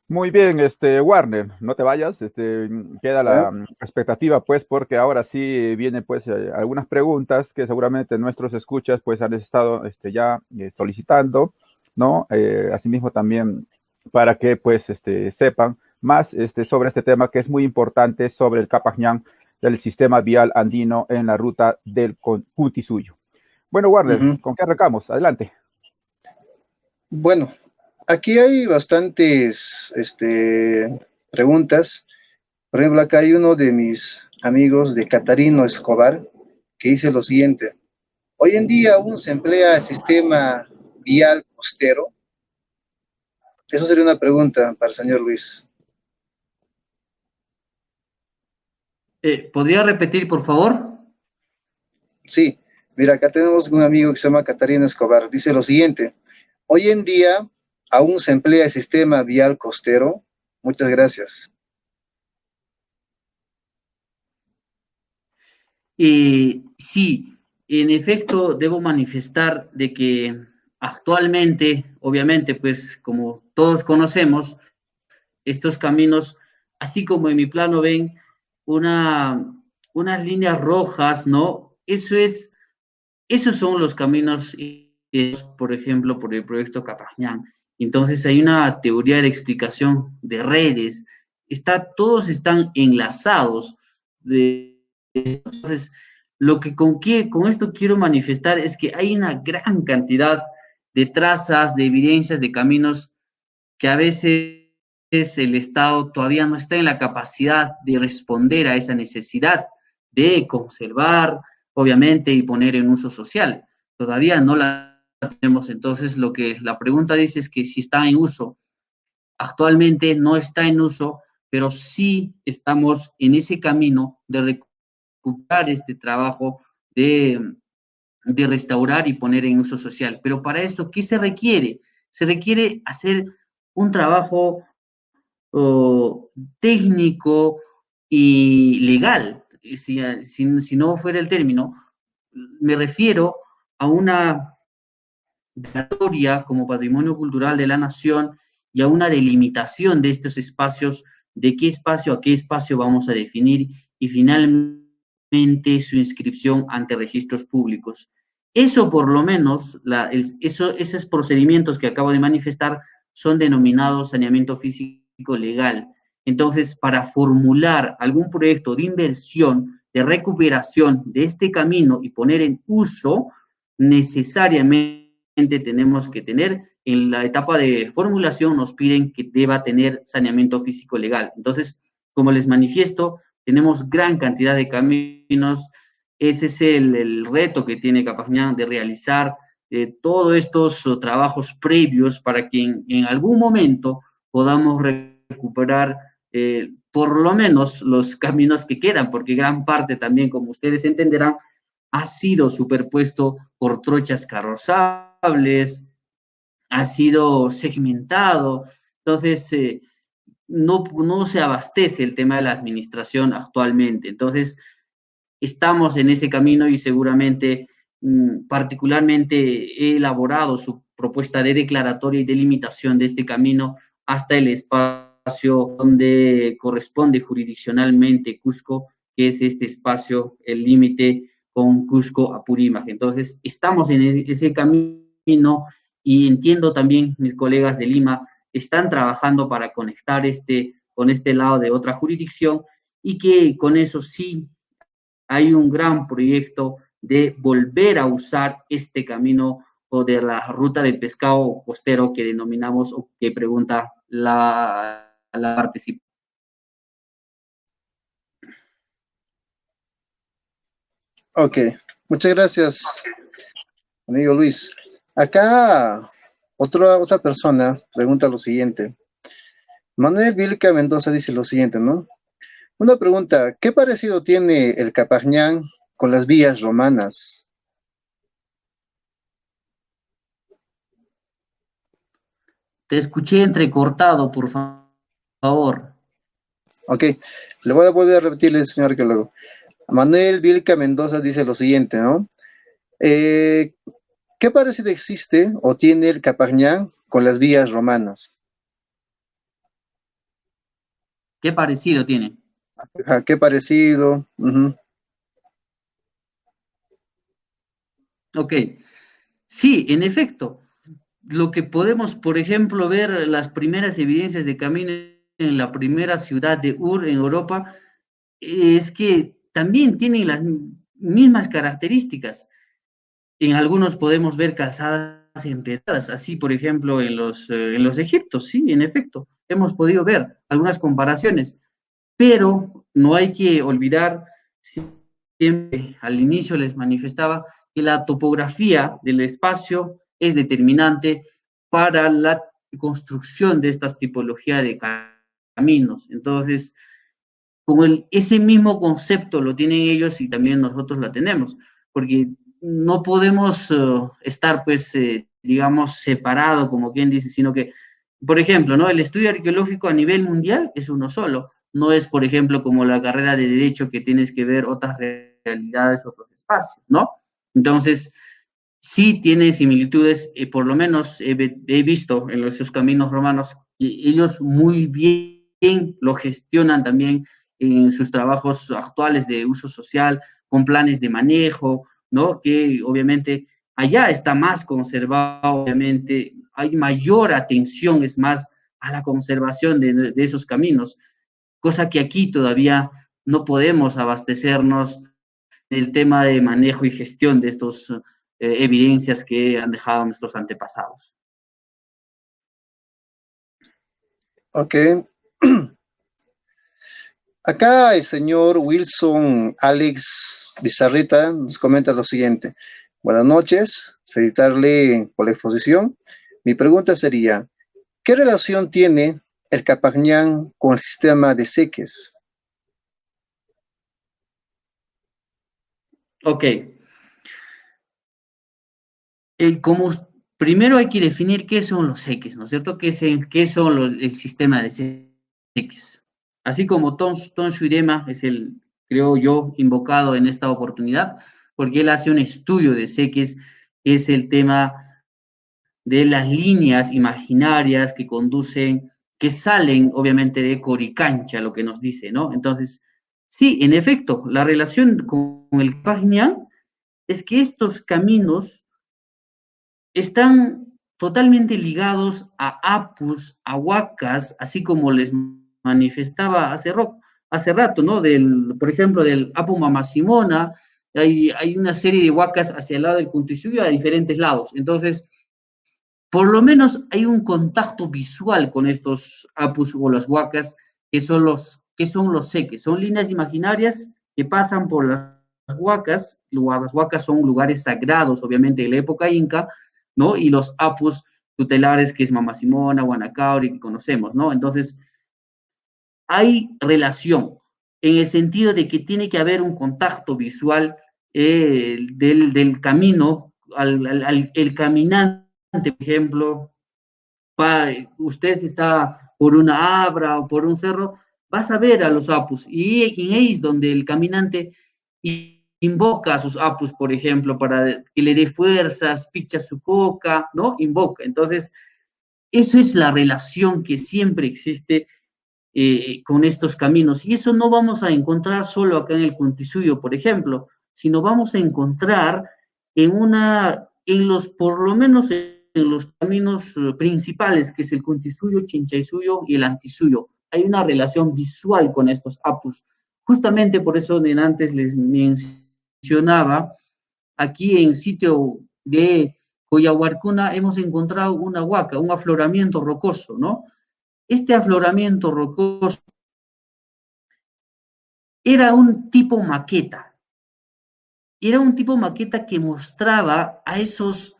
Muy bien, Warner, no te vayas, queda la expectativa, pues, porque ahora sí vienen, pues, algunas preguntas que seguramente nuestros escuchas, pues, han estado ya solicitando, ¿no? Asimismo también para que, pues, sepan más sobre este tema que es muy importante sobre el Capañán del sistema vial andino en la ruta del Cutisuyo. Bueno, Warner, ¿con qué arrancamos? Adelante. Bueno, aquí hay bastantes preguntas. Por ejemplo, acá hay uno de mis amigos de Catarino Escobar que dice lo siguiente. Hoy en día aún se emplea el sistema vial costero. Eso sería una pregunta para el señor Luis. ¿Podría repetir, por favor? Sí, mira, acá tenemos un amigo que se llama Catarino Escobar. Dice lo siguiente. Hoy en día aún se emplea el sistema vial costero. Muchas gracias. Sí, en efecto, debo manifestar de que actualmente, obviamente, pues como todos conocemos, estos caminos, así como en mi plano ven unas líneas rojas, ¿no? Esos son los caminos, por ejemplo, por el proyecto Capañán. Entonces hay una teoría de explicación de redes, todos están enlazados. Entonces, lo que con esto quiero manifestar es que hay una gran cantidad de trazas, de evidencias, de caminos que a veces el Estado todavía no está en la capacidad de responder a esa necesidad de conservar, obviamente, y poner en uso social. Todavía no la tenemos. Entonces, lo que la pregunta dice es que si está en uso. Actualmente no está en uso, pero sí estamos en ese camino de recuperar este trabajo de restaurar y poner en uso social. Pero para eso, ¿qué se requiere? Se requiere hacer un trabajo técnico y legal. Si no fuera el término, me refiero a una declaratoria como patrimonio cultural de la nación y a una delimitación de estos espacios, de qué espacio a qué espacio vamos a definir y finalmente su inscripción ante registros públicos. Eso por lo menos, esos procedimientos que acabo de manifestar son denominados saneamiento físico legal. Entonces, para formular algún proyecto de inversión, de recuperación de este camino y poner en uso, necesariamente tenemos que tener, en la etapa de formulación nos piden que deba tener saneamiento físico legal. Entonces, como les manifiesto, tenemos gran cantidad de caminos. Ese es el reto que tiene Capañán de realizar todos estos trabajos previos para que en algún momento podamos recuperar por lo menos los caminos que quedan, porque gran parte también, como ustedes entenderán, ha sido superpuesto por trochas carrozables, ha sido segmentado. Entonces, no se abastece el tema de la administración actualmente. Entonces, estamos en ese camino y seguramente, particularmente, he elaborado su propuesta de declaratoria y delimitación de este camino hasta el espacio donde corresponde jurisdiccionalmente Cusco, que es este espacio, el límite con Cusco Apurímac. Entonces, estamos en ese camino y entiendo también, mis colegas de Lima están trabajando para conectar con este lado de otra jurisdicción, y que con eso sí hay un gran proyecto de volver a usar este camino o de la ruta de pescado costero que denominamos, o que pregunta la participación. Ok, muchas gracias, amigo Luis. Acá otra persona pregunta lo siguiente. Manuel Vilca Mendoza dice lo siguiente, ¿no? Una pregunta, ¿qué parecido tiene el Capajñán con las vías romanas? Te escuché entrecortado, por favor. Ok, le voy a volver a repetirle, señor arqueólogo. Manuel Vilca Mendoza dice lo siguiente, ¿no? ¿Qué parecido existe o tiene el Capajñán con las vías romanas? ¿Qué parecido tiene? Ajá, ¿qué parecido? Ok, sí, en efecto, lo que podemos, por ejemplo, ver las primeras evidencias de camino en la primera ciudad de Ur en Europa, es que también tienen las mismas características. En algunos podemos ver calzadas empedradas, así por ejemplo en los egiptos, sí, en efecto, hemos podido ver algunas comparaciones, pero no hay que olvidar, siempre al inicio les manifestaba, que la topografía del espacio es determinante para la construcción de estas tipologías de caminos. Entonces, como ese mismo concepto lo tienen ellos y también nosotros lo tenemos, porque no podemos estar, pues, digamos, separado, como quien dice, sino que, por ejemplo, ¿no? El estudio arqueológico a nivel mundial es uno solo, no es, por ejemplo, como la carrera de Derecho, que tienes que ver otras realidades, otros espacios, ¿no? Entonces, sí tiene similitudes, por lo menos he visto en esos caminos romanos, y ellos muy bien lo gestionan también en sus trabajos actuales de uso social, con planes de manejo, ¿no? Que obviamente allá está más conservado, obviamente hay mayor atención, es más, a la conservación de esos caminos, cosa que aquí todavía no podemos abastecernos del tema de manejo y gestión de estos evidencias que han dejado nuestros antepasados. Ok. Acá el señor Wilson Alex Bizarreta nos comenta lo siguiente. Buenas noches, felicitarle por la exposición. Mi pregunta sería, ¿qué relación tiene el Capajñán con el sistema de seques? Ok. Como primero hay que definir qué son los seques, ¿no es cierto? ¿Qué son el sistema de seques? Así como Tom Shuirema es el, creo yo, invocado en esta oportunidad, porque él hace un estudio de seques, que es el tema de las líneas imaginarias que conducen, que salen obviamente de Coricancha, lo que nos dice, ¿no? Entonces, sí, en efecto, la relación con el Pagñán es que estos caminos están totalmente ligados a apus, a huacas, así como les manifestaba hace rato, ¿no? Por ejemplo, del apu Mamasimona, hay una serie de huacas hacia el lado del Cuntisuyo a diferentes lados. Entonces, por lo menos hay un contacto visual con estos apus o las huacas, que son los seques. Son líneas imaginarias que pasan por las huacas. Las huacas son lugares sagrados, obviamente, de la época inca, ¿no? Y los apus tutelares, que es Mamasimona, Guanacauri, que conocemos, ¿no? Entonces, hay relación en el sentido de que tiene que haber un contacto visual del camino, el caminante, por ejemplo, usted está por una abra o por un cerro, vas a ver a los apus. Y ahí es donde el caminante invoca a sus apus, por ejemplo, para que le dé fuerzas, picha su coca, ¿no? Invoca. Entonces, eso es la relación que siempre existe con estos caminos. Y eso no vamos a encontrar solo acá en el Cuntisuyo, por ejemplo, sino vamos a encontrar por lo menos en los caminos principales, que es el Cuntisuyo, Chinchaysuyo y el Antisuyo. Hay una relación visual con estos apus. Justamente por eso antes les mencionaba, aquí en sitio de Coyahuarcuna hemos encontrado una huaca, un afloramiento rocoso, ¿no? Este afloramiento rocoso era un tipo maqueta. Era un tipo maqueta que mostraba a esos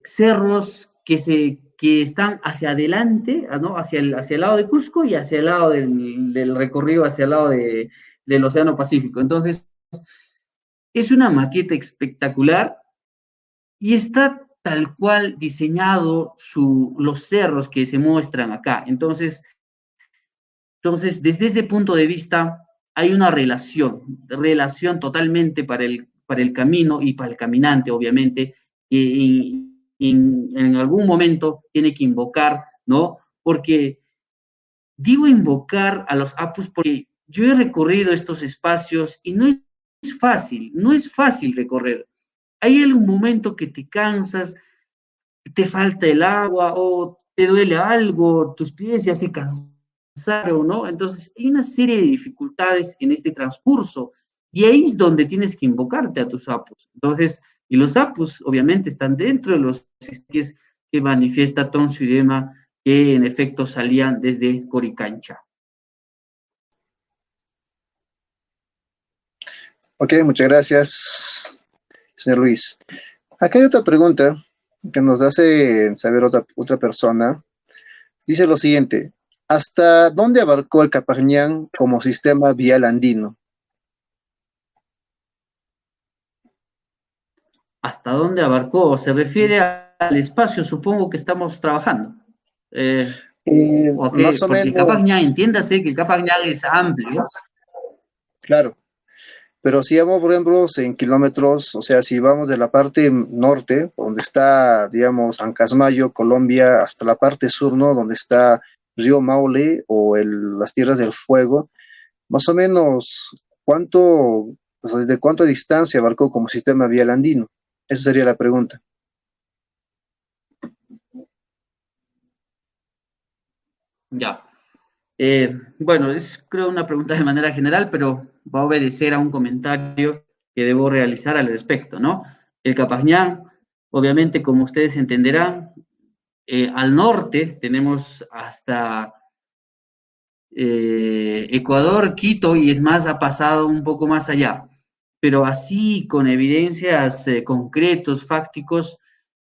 cerros que están hacia adelante, ¿no? hacia el lado de Cusco y hacia el lado del recorrido, hacia el lado del Océano Pacífico. Entonces, es una maqueta espectacular y está tal cual diseñado los cerros que se muestran acá. Entonces, desde ese punto de vista, hay una relación totalmente para el camino y para el caminante, obviamente, que en algún momento tiene que invocar, ¿no? Porque digo invocar a los apus porque yo he recorrido estos espacios y no es fácil recorrer. Hay algún momento que te cansas, te falta el agua o te duele algo, tus pies ya se cansaron, ¿no? Entonces, hay una serie de dificultades en este transcurso y ahí es donde tienes que invocarte a tus apus. Entonces, y los apus obviamente están dentro de los esquís que manifiesta Toncio y Dema, que en efecto salían desde Coricancha. Ok, muchas gracias, señor Luis. Acá hay otra pregunta que nos hace saber otra persona. Dice lo siguiente: ¿hasta dónde abarcó el Capañán como sistema vial andino? ¿Hasta dónde abarcó? Se refiere al espacio, supongo que estamos trabajando. Más o porque menos. el Capañán, entiéndase que el Capañán es amplio. Claro. Pero si vamos, por ejemplo, en kilómetros, o sea, si vamos de la parte norte, donde está, digamos, Ancasmayo, Colombia, hasta la parte sur, ¿no? Donde está Río Maule o las Tierras del Fuego, más o menos, ¿desde cuánta distancia abarcó como sistema vial andino? Esa sería la pregunta. Ya. Bueno, es creo una pregunta de manera general, pero va a obedecer a un comentario que debo realizar al respecto, ¿no? El Capañán, obviamente, como ustedes entenderán, al norte tenemos hasta Ecuador, Quito, y es más, ha pasado un poco más allá. Pero así, con evidencias concretos, fácticos,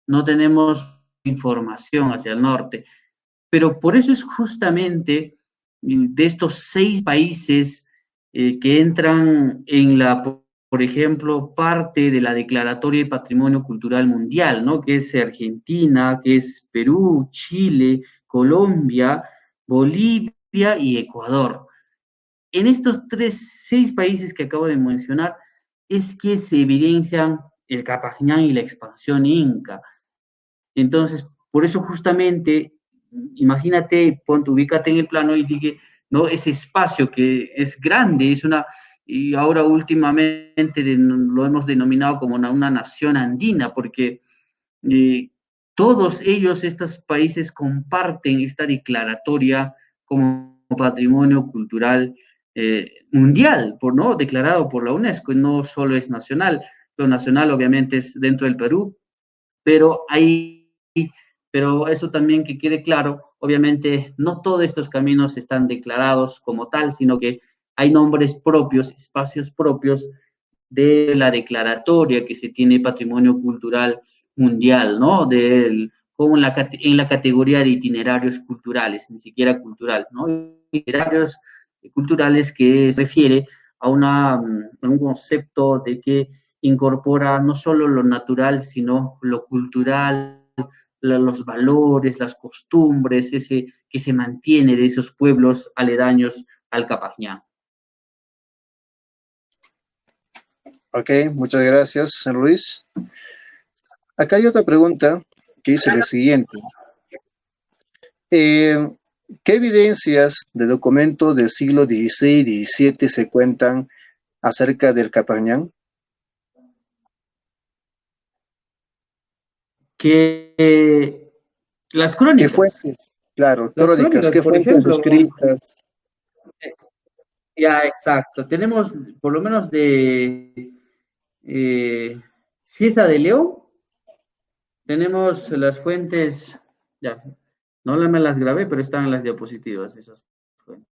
no tenemos información hacia el norte. Pero por eso es justamente de estos 6 países que entran en por ejemplo, parte de la Declaratoria de Patrimonio Cultural Mundial, ¿no? Que es Argentina, que es Perú, Chile, Colombia, Bolivia y Ecuador. En estos 6 países que acabo de mencionar es que se evidencian el Capañán y la expansión inca. Entonces, por eso justamente, imagínate, ubícate en el plano y dije, ¿no? Ese espacio que es grande, y ahora últimamente lo hemos denominado como una nación andina, porque todos ellos, estos países, comparten esta declaratoria como patrimonio cultural mundial, ¿no? Declarado por la UNESCO, y no solo es nacional. Lo nacional obviamente es dentro del Perú, pero eso también que quede claro, obviamente no todos estos caminos están declarados como tal, sino que hay nombres propios, espacios propios de la declaratoria que se tiene patrimonio cultural mundial, ¿no? Como en la categoría de itinerarios culturales, ni siquiera cultural, ¿no? Itinerarios culturales que se refiere a un concepto de que incorpora no solo lo natural, sino lo cultural, los valores, las costumbres, ese que se mantiene de esos pueblos aledaños al Capañán. Ok, muchas gracias, señor Luis. Acá hay otra pregunta que dice lo siguiente. ¿Qué evidencias de documentos del siglo XVI y XVII se cuentan acerca del Capañán? Que las ¿Qué crónicas. fuentes? Claro, Las crónicas, ¿qué por fuentes ejemplo, escritas? ya, exacto. Tenemos por lo menos de Cieza de León, tenemos las fuentes, ya, no me las grabé, pero están en las diapositivas esas fuentes.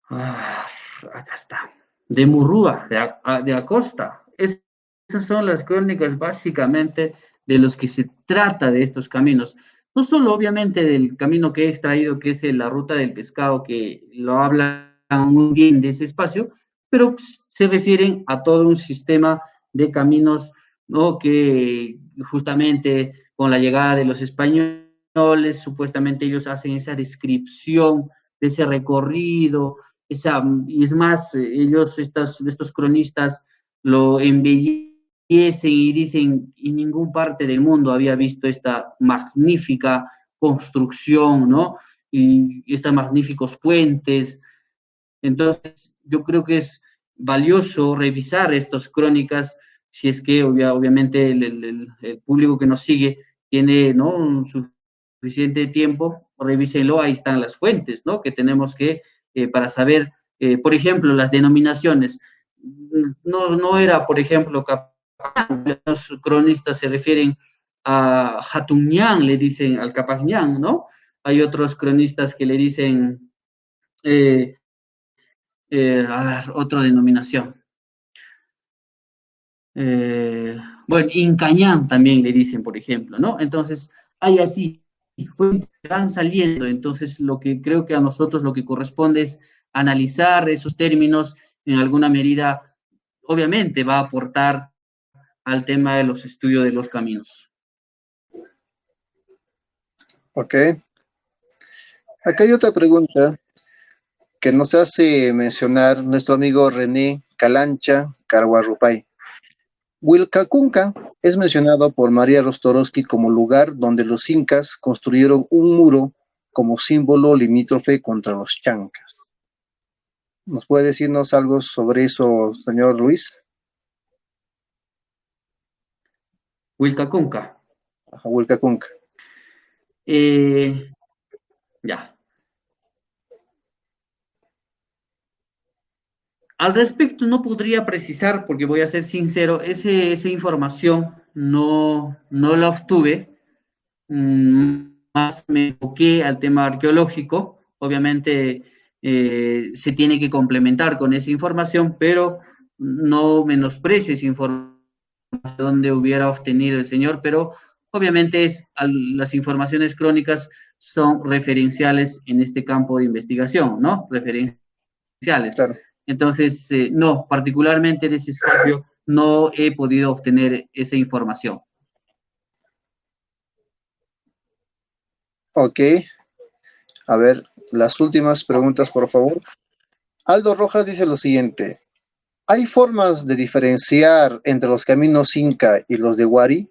Acá está. De Murrúa, de Acosta. Esas son las crónicas básicamente de los que se trata de estos caminos. No solo obviamente del camino que he extraído, que es la ruta del pescado, que lo hablan muy bien de ese espacio, pero se refieren a todo un sistema de caminos, ¿no? Que justamente con la llegada de los españoles, supuestamente ellos hacen esa descripción de ese recorrido, y es más, ellos, estos cronistas, lo embellecen y dicen, en ninguna parte del mundo había visto esta magnífica construcción, ¿no? Y estos magníficos puentes. Entonces, yo creo que es valioso revisar estas crónicas, si es que obviamente el público que nos sigue tiene, ¿no?, un suficiente tiempo, revísenlo, ahí están las fuentes, ¿no?, que tenemos que, para saber, por ejemplo, las denominaciones. No era, por ejemplo, los cronistas se refieren a Jatuñán, le dicen al Capañán, ¿no? Hay otros cronistas que le dicen, a ver, otra denominación. Bueno, Incañán también le dicen, por ejemplo, ¿no? Entonces, hay así, fuentes que van saliendo. Entonces, lo que creo que a nosotros lo que corresponde es analizar esos términos en alguna medida, obviamente va a aportar al tema de los estudios de los caminos. Ok. Acá hay otra pregunta que nos hace mencionar nuestro amigo René Calancha Carguarrupay. Wilcacunca es mencionado por María Rostorowski como lugar donde los incas construyeron un muro como símbolo limítrofe contra los chancas. ¿Nos puede decirnos algo sobre eso, señor Luis? Wilcacunca. Ajá, Wilcacunca. Ya. Al respecto, no podría precisar, porque voy a ser sincero, esa información no la obtuve, más me enfoqué al tema arqueológico. Obviamente se tiene que complementar con esa información, pero no menosprecio esa información donde hubiera obtenido el señor, pero obviamente las informaciones crónicas son referenciales en este campo de investigación, ¿no? Referenciales. Claro. Entonces, no, particularmente en ese espacio no he podido obtener esa información. Ok. A ver, las últimas preguntas, por favor. Aldo Rojas dice lo siguiente. ¿Hay formas de diferenciar entre los caminos inca y los de Huari?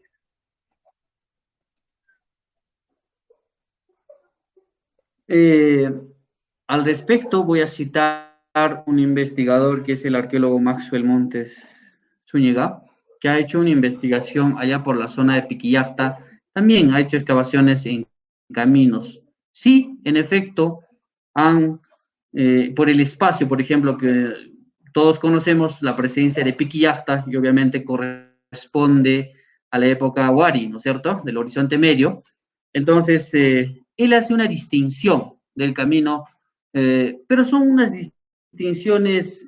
Al respecto, voy a citar un investigador que es el arqueólogo Maxwell Montes Zúñiga, que ha hecho una investigación allá por la zona de Piquillacta. También ha hecho excavaciones en caminos. Sí, en efecto, por el espacio, por ejemplo, que todos conocemos, la presencia de Piquillacta, y obviamente corresponde a la época Huari, ¿no es cierto?, del Horizonte Medio. Entonces, él hace una distinción del camino, pero son unas distinciones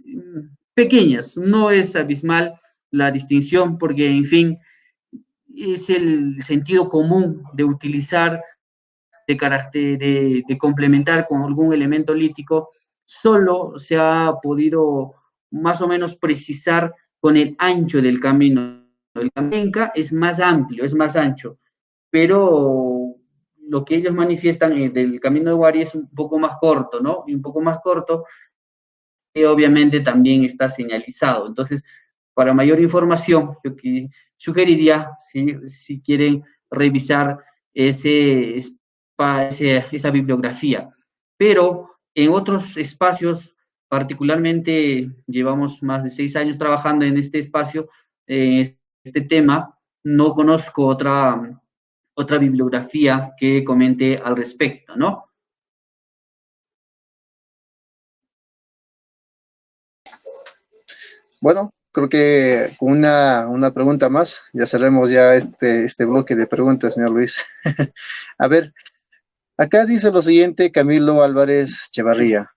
pequeñas, no es abismal la distinción, porque, en fin, es el sentido común de utilizar, de complementar con algún elemento lítico. Solo se ha podido más o menos precisar con el ancho del camino. El camino inca es más amplio, es más ancho, pero lo que ellos manifiestan es del camino de Huari es un poco más corto, ¿no? Y un poco más corto, que obviamente también está señalizado. Entonces, para mayor información, yo sugeriría, si quieren revisar esa bibliografía. Pero en otros espacios, particularmente llevamos más de 6 años trabajando en este espacio, este tema, no conozco otra bibliografía que comente al respecto, ¿no? Bueno, creo que con una pregunta más, ya cerremos ya este bloque de preguntas, señor Luis. A ver, acá dice lo siguiente, Camilo Álvarez Echevarría.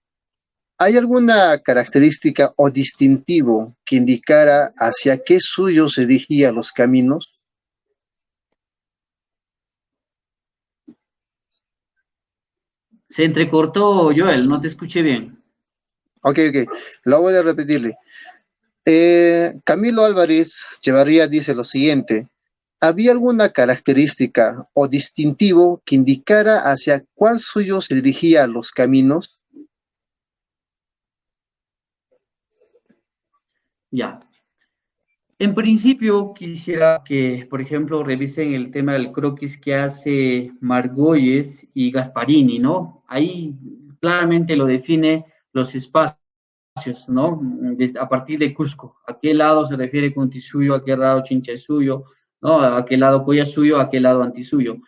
¿Hay alguna característica o distintivo que indicara hacia qué suyo se dirigían los caminos? Se entrecortó, Joel, no te escuché bien. Ok, lo voy a repetirle. Camilo Álvarez Echevarría dice lo siguiente. ¿Había alguna característica o distintivo que indicara hacia cuál suyo se dirigían los caminos? Ya. En principio, quisiera que, por ejemplo, revisen el tema del croquis que hace Margolles y Gasparini, ¿no? Ahí claramente lo define los espacios, ¿no? A partir de Cusco. ¿A qué lado se refiere Cuntisuyo? ¿A qué lado Chinchasuyo? ¿No? ¿A qué lado Collasuyo? ¿A qué lado Antisuyo?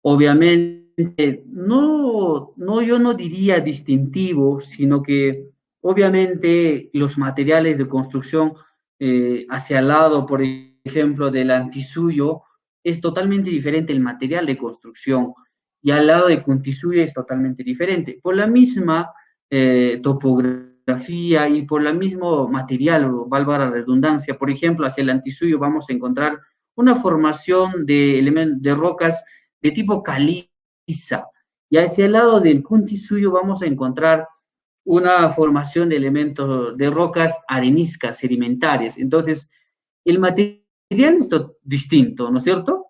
Obviamente, yo no diría distintivo, sino que obviamente los materiales de construcción hacia el lado, por ejemplo, del antisuyo, es totalmente diferente el material de construcción y al lado de Cuntisuyo es totalmente diferente. Por la misma topografía y por el mismo material, valga la redundancia, por ejemplo, hacia el antisuyo vamos a encontrar una formación de rocas de tipo caliza. Y hacia el lado del Cuntisuyo vamos a encontrar una formación de elementos de rocas areniscas sedimentarias. Entonces, el material es distinto, ¿no es cierto?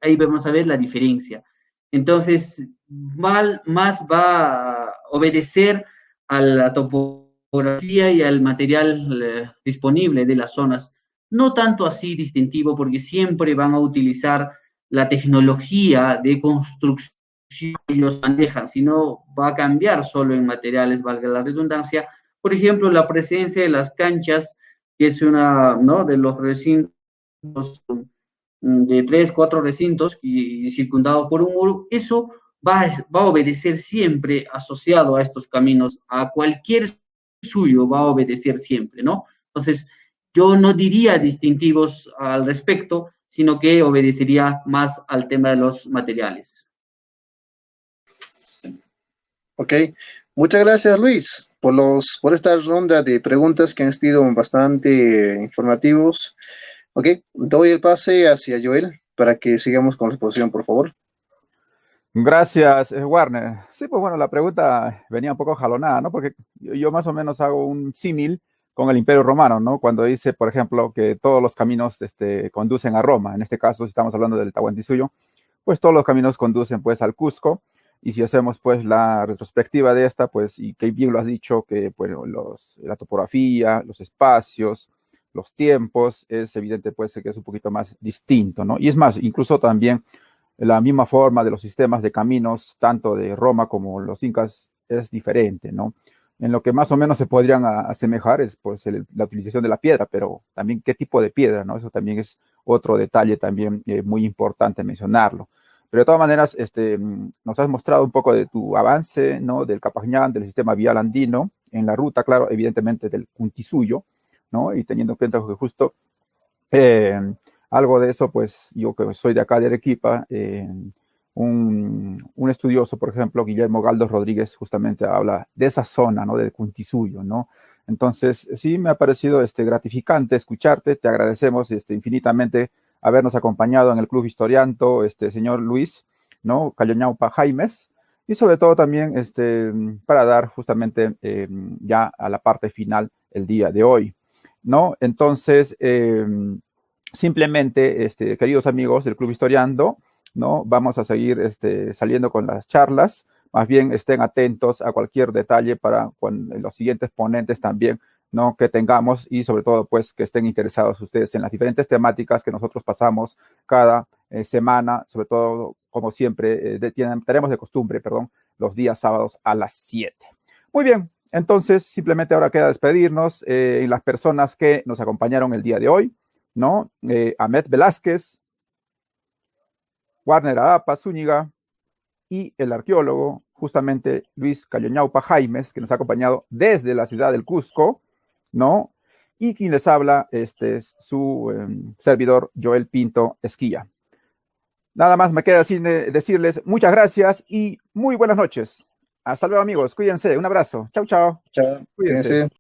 Ahí vamos a ver la diferencia. Entonces, más va a obedecer a la topografía y al material disponible de las zonas. No tanto así distintivo, porque siempre van a utilizar la tecnología de construcción que ellos manejan, sino va a cambiar solo en materiales, valga la redundancia. Por ejemplo, la presencia de las canchas, que es una, ¿no?, de los recintos de 3, 4 recintos y circundado por un muro, eso va a obedecer siempre asociado a estos caminos, a cualquier suyo va a obedecer siempre, ¿no? Entonces, yo no diría distintivos al respecto, sino que obedecería más al tema de los materiales. Ok, muchas gracias Luis por esta ronda de preguntas que han sido bastante informativos. Ok, doy el pase hacia Joel para que sigamos con la exposición, por favor. Gracias, Warner. Sí, pues bueno, la pregunta venía un poco jalonada, ¿no? Porque yo más o menos hago un símil con el Imperio Romano, ¿no? Cuando dice, por ejemplo, que todos los caminos conducen a Roma. En este caso, si estamos hablando del Tahuantinsuyo, pues todos los caminos conducen pues al Cusco. Y si hacemos pues la retrospectiva de esta, pues, y que bien lo has dicho, que bueno, la topografía, los espacios, los tiempos, es evidente pues que es un poquito más distinto, ¿no? Y es más, incluso también la misma forma de los sistemas de caminos, tanto de Roma como los incas, es diferente, ¿no? En lo que más o menos se podrían asemejar es pues la utilización de la piedra, pero también qué tipo de piedra, ¿no? Eso también es otro detalle también muy importante mencionarlo. Pero de todas maneras, nos has mostrado un poco de tu avance, ¿no? Del Capañán, del sistema vial andino, en la ruta, claro, evidentemente del Cuntisuyo, ¿no? Y teniendo en cuenta que justo algo de eso, pues yo que soy de acá de Arequipa, un estudioso, por ejemplo, Guillermo Galdos Rodríguez, justamente habla de esa zona, ¿no? Del Cuntisuyo, ¿no? Entonces, sí me ha parecido gratificante escucharte, te agradecemos infinitamente habernos acompañado en el Club Historianto, señor Luis, ¿no? Callañaupa Jaimes, y sobre todo también para dar justamente ya a la parte final el día de hoy, ¿no? Entonces, simplemente, queridos amigos del Club Historiando, ¿no? Vamos a seguir saliendo con las charlas. Más bien estén atentos a cualquier detalle para los siguientes ponentes también, ¿no? Que tengamos y sobre todo pues que estén interesados ustedes en las diferentes temáticas que nosotros pasamos cada semana, sobre todo como siempre tenemos de costumbre, los días sábados a las 7. Muy bien, entonces simplemente ahora queda despedirnos en las personas que nos acompañaron el día de hoy, ¿no? Ahmed Velázquez, Warner Arapa Zúñiga y el arqueólogo justamente Luis Cayoñaupa Jaimes, que nos ha acompañado desde la ciudad del Cusco, ¿no? Y quien les habla, es su servidor Joel Pinto Esquilla. Nada más me queda sin decirles muchas gracias y muy buenas noches. Hasta luego, amigos. Cuídense. Un abrazo. Chau, chau. Chao. Cuídense. Cuídense.